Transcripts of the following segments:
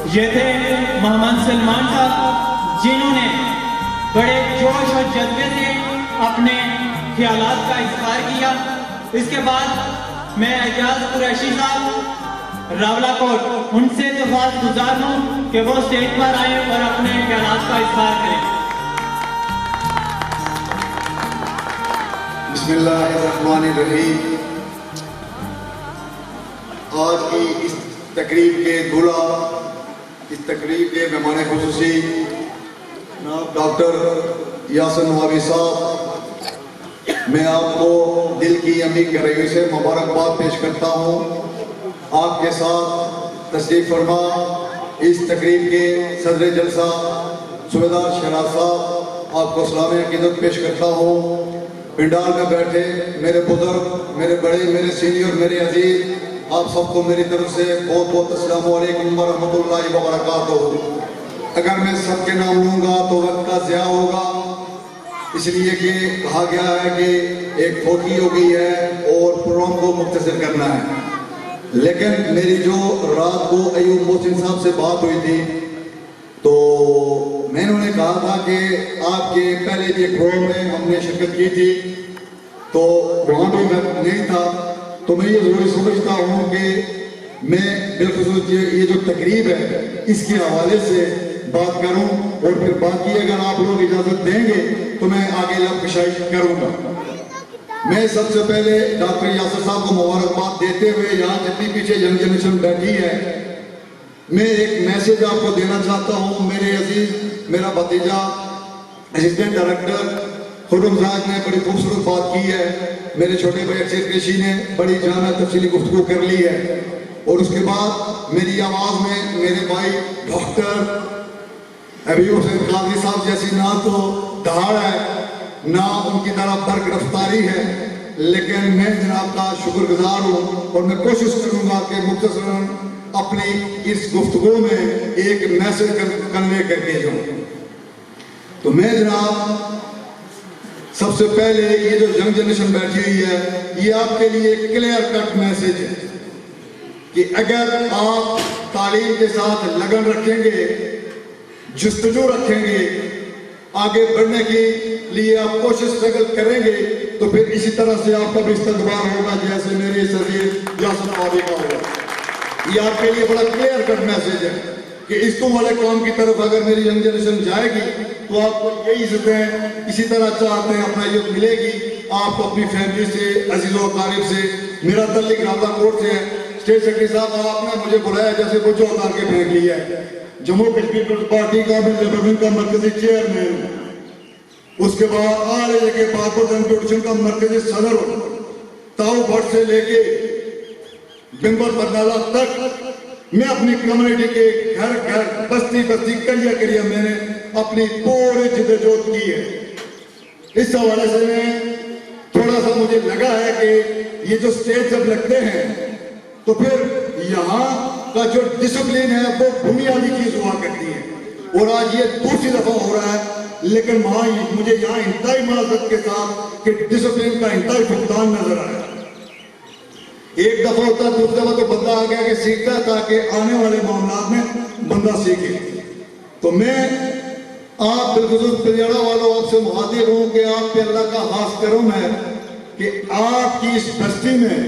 یہ تھے محمد سلمان صاحب، جنہوں نے بڑے جوش اور جذبے سے اپنے خیالات کا اظہار کیا۔ اس کے بعد میں اعجاز قریشی صاحب راولہ کوٹ، ان سے درخواست گزار ہوں کہ وہ اسٹیج پر آئیں اور اپنے خیالات کا اظہار کریں۔ بسم اللہ الرحمن الرحیم۔ آج کی اس تقریب کے دولہ، اس تقریب کے مہمان خصوصی جناب ڈاکٹر یاسر نوابی صاحب، میں آپ کو دل کی عمیق گہرائی سے مبارکباد پیش کرتا ہوں۔ آپ کے ساتھ تشریف فرما اس تقریب کے صدر جلسہ صوبیدار شہراز صاحب، آپ کو سلام عقیدت پیش کرتا ہوں۔ پنڈال میں بیٹھے میرے بزرگ، میرے بڑے، میرے سینئر، میرے عزیز، آپ سب کو میری طرف سے بہت بہت السلام علیکم ورحمۃ اللہ وبرکاتہ۔ اگر میں سب کے نام لوں گا تو وقت کا ضیاع ہوگا، اس لیے کہ کہا گیا ہے کہ ایک فوتی ہو گئی ہے اور پروگرام کو مختصر کرنا ہے۔ لیکن میری جو رات کو ایوب محسن صاحب سے بات ہوئی تھی تو میں نے انہیں کہا تھا کہ آپ کے پہلے بھی ایک پروگرام میں ہم نے شرکت کی تھی تو وہاں بھی میں نہیں تھا، تو میں یہ ضروری سمجھتا ہوں کہ میں بالخصوص یہ جو تقریب ہے اس کے حوالے سے بات کروں، اور پھر باقی اگر آپ لوگ اجازت دیں گے تو میں آگے لب کشائی کروں گا۔ میں سب سے پہلے ڈاکٹر یاسر صاحب کو مبارکباد دیتے ہوئے یہاں جتنی پیچھے ینگ جنریشن بیٹھی ہے، میں ایک میسیج آپ کو دینا چاہتا ہوں۔ میرے عزیز، میرا بھتیجا اسسٹنٹ ڈائریکٹر خرم راج نے بڑی خوبصورت بات کی ہے، میرے چھوٹے بھائی اکشے قریشی نے بڑی جامع تفصیلی گفتگو کر لی ہے، اور اس کے بعد میری آواز میں میرے بھائی ڈاکٹر حبیب حسین قادری صاحب جیسی نہ تو دھاڑ ہے نہ ان کی طرح برق رفتاری ہے، لیکن میں جناب کا شکر گزار ہوں اور میں کوشش کروں گا کہ مختصراً اپنی اس گفتگو میں ایک میسج کنوے کر کے جاؤں۔ تو میں جناب سب سے پہلے یہ جو ینگ جنریشن بیٹھی ہوئی ہے، یہ آپ کے لیے کلیئر کٹ میسج ہے کہ اگر آپ تعلیم کے ساتھ لگن رکھیں گے، جستجو رکھیں گے، آگے بڑھنے کے لیے آپ کوشش اسٹرگل کریں گے تو پھر اسی طرح سے آپ کا بھی استقبال ہوگا جیسے میرے صدیق یاسر نوابی کا ہوگا۔ یہ آپ کے لیے بڑا کلیئر کٹ میسج ہے کہ اس تو والے کام کی طرف اگر میری ینگ جنریشن جائے گی تو آپ کو یہی عزتیں اسی طرح چاہتے ہیں اپنا عزت ملے گی آپ کو اپنی فیملی سے، عزیز و اقارب سے۔ میرا تعلق راولہ کوٹ سے ہے۔ اسٹیٹ سیکرٹری صاحب آپ نے مجھے بلایا جیسے بچوں اتار کے پھینک لیا ہے۔ جموں کشمیر پیپلز پارٹی کا میں لیبر کا مرکزی چیئرمین ہوں، اس کے بعد آل اے کے پاکپور انسٹیٹیوشن کا مرکزی صدر ہوں۔ تاؤ بھٹ سے لے کے بمبر برنالہ تک میں اپنی کمیونٹی کے گھر گھر، بستی بستی، کڑیا کڑیا میں نے اپنی پوری جدوجہد کی ہے۔ اس حوالے سے میں تھوڑا سا مجھے لگا ہے کہ یہ جو سٹیج جب لگتے ہیں تو پھر یہاں کا جو ڈسپلین ہے وہ بنیادی چیز ہوا کرتی ہے، اور آج یہ دوسری دفعہ ہو رہا ہے، لیکن مجھے یہاں انتہائی معذرت کے ساتھ کہ ڈسپلین کا انتہائی فقدان نظر آیا۔ ایک دفعہ ہوتا ہے، دوسری دفعہ تو بندہ آ گیا کہ سیکھتا ہے تاکہ آنے والے معاملات میں بندہ سیکھے۔ تو میں آپ بالخصوص پریاڑا والوں آپ سے مخاطب ہوں کہ آپ پہ اللہ کا خاص کرم ہے کہ آپ کی اس بستی میں،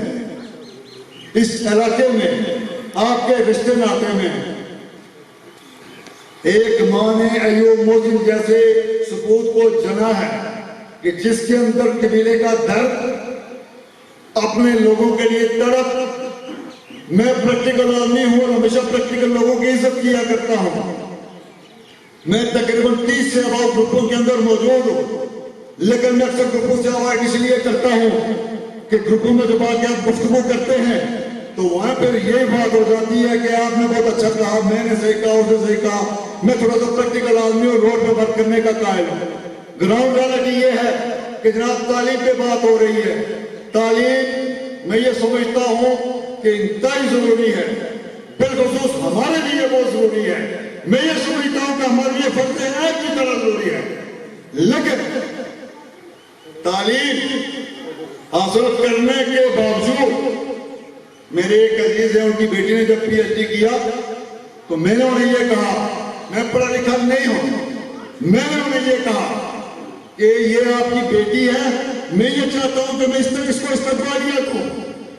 اس علاقے میں، آپ کے رشتے ناطے میں ایک ماں نے ایوب محسن جیسے سپوت کو جنا ہے کہ جس کے اندر قبیلے کا درد، اپنے لوگوں کے لیے تڑپ۔ میں پریکٹیکل آدمی ہوں اور ہمیشہ پریکٹیکل لوگوں کی عزت کیا کرتا ہوں۔ میں تقریباً 30 سے اباؤٹ گروپوں کے اندر موجود ہوں، لیکن میں اکثر گروپوں سے اوائڈ اس لیے کرتا ہوں کہ گروپوں میں جب آ کے آپ گفتگو کرتے ہیں تو وہاں پھر یہ بات ہو جاتی ہے کہ آپ نے بہت اچھا کہا، میں نے صحیح کہا، اس نے صحیح کہا۔ میں تھوڑا سا پریکٹیکل آدمی اور روڈ پہ ورک کرنے کا قائل ہوں۔ گراؤنڈ ریالٹی یہ ہے کہ جناب تعلیم پہ بات ہو رہی ہے۔ تعلیم میں یہ سمجھتا ہوں کہ انتہائی ضروری ہے، بالخصوص ہمارے لیے بہت ضروری ہے۔ میں یہ سمجھتا ہوں کہ ہمارے لیے فرض عین کی طرح ضروری ہے، لیکن تعلیم حاصل کرنے کے باوجود میرے ایک عزیز ہیں، ان کی بیٹی نے جب پی ایچ ڈی کیا تو میں نے انہیں یہ کہا، میں پڑھا لکھا نہیں ہوں، میں نے انہیں یہ کہا کہ یہ آپ کی بیٹی ہے، میں یہ چاہتا ہوں کہ میں اس کو استقبالیت دوں،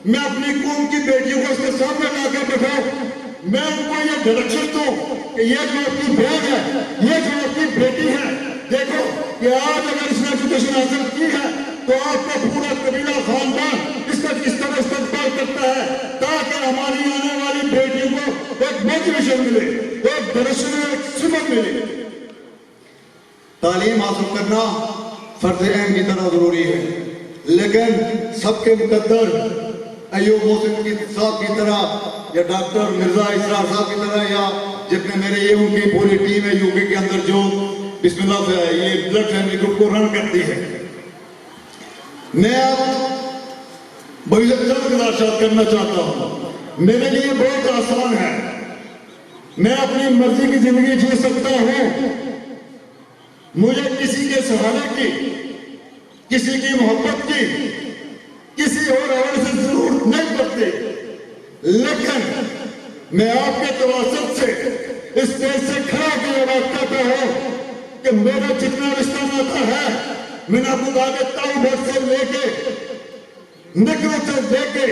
میں اپنی قوم کی بیٹیوں کو اس کے سامنے لا کے بٹھاؤں، میں ان کو یہ ڈائریکشن دوں کہ یہ جو آپ کی بہن ہے، یہ جو آپ کی بیٹی ہے، دیکھو کہ آج اگر اس نے ایجوکیشن حاصل کی ہے تو آپ کا پورا قبیلہ خاندان اس کا کس طرح استقبال کرتا ہے، تاکہ ہماری آنے والی بیٹیوں کو ایک موٹیویشن ملے، ایک ڈائریکشن، ایک سمت ملے۔ تعلیم حاصل کرنا فرض عین کی طرح ضروری ہے، لیکن سب کے مقدر ایوب محسن صاحب کی طرح یا ڈاکٹر مرزا اسرار صاحب کی طرح یا جتنے میرے یہ ان کی پوری ٹیم ہے یو کے اندر جو بسم اللہ سے یہ بلڈ فیملی گروپ کو رن کرتی ہے، میں اب بڑی جلد گزارشات کرنا چاہتا ہوں۔ میرے لیے بہت آسان ہے، میں اپنی مرضی کی زندگی جی سکتا ہوں، مجھے کسی کے سہارے کی، کسی کی محبت کی، کسی اور عمل سے ضرورت نہیں پڑتی، لیکن میں آپ کے تواسط سے اس دیش سے کھڑا کے یہ بات کہتا ہوں کہ میرا جتنا رشتہ ناتا ہے، میں نے ابو داغ تاؤ بھر سے لے کے نگروں سے لے کے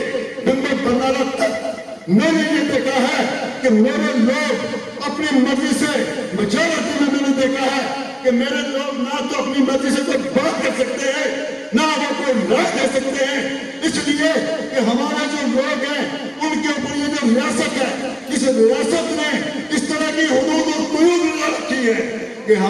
بمبئی برنالہ تک میں نے یہ دیکھا ہے کہ میرے لوگ اپنی مرضی سے میجورٹی میں نے دیکھا ہے کہ میرے لوگ نہ تو اپنی مرضی سے کوئی بات کر سکتے ہیں نہ وہ کوئی رائے دے سکتے ہیں، اس لیے کہ ہمارے جو لوگ ہیں ان کے اوپر یہ جو ریاست ہے، اس ریاست نے اس طرح کی حدود اور قیود لگا رکھی ہے کہ ہم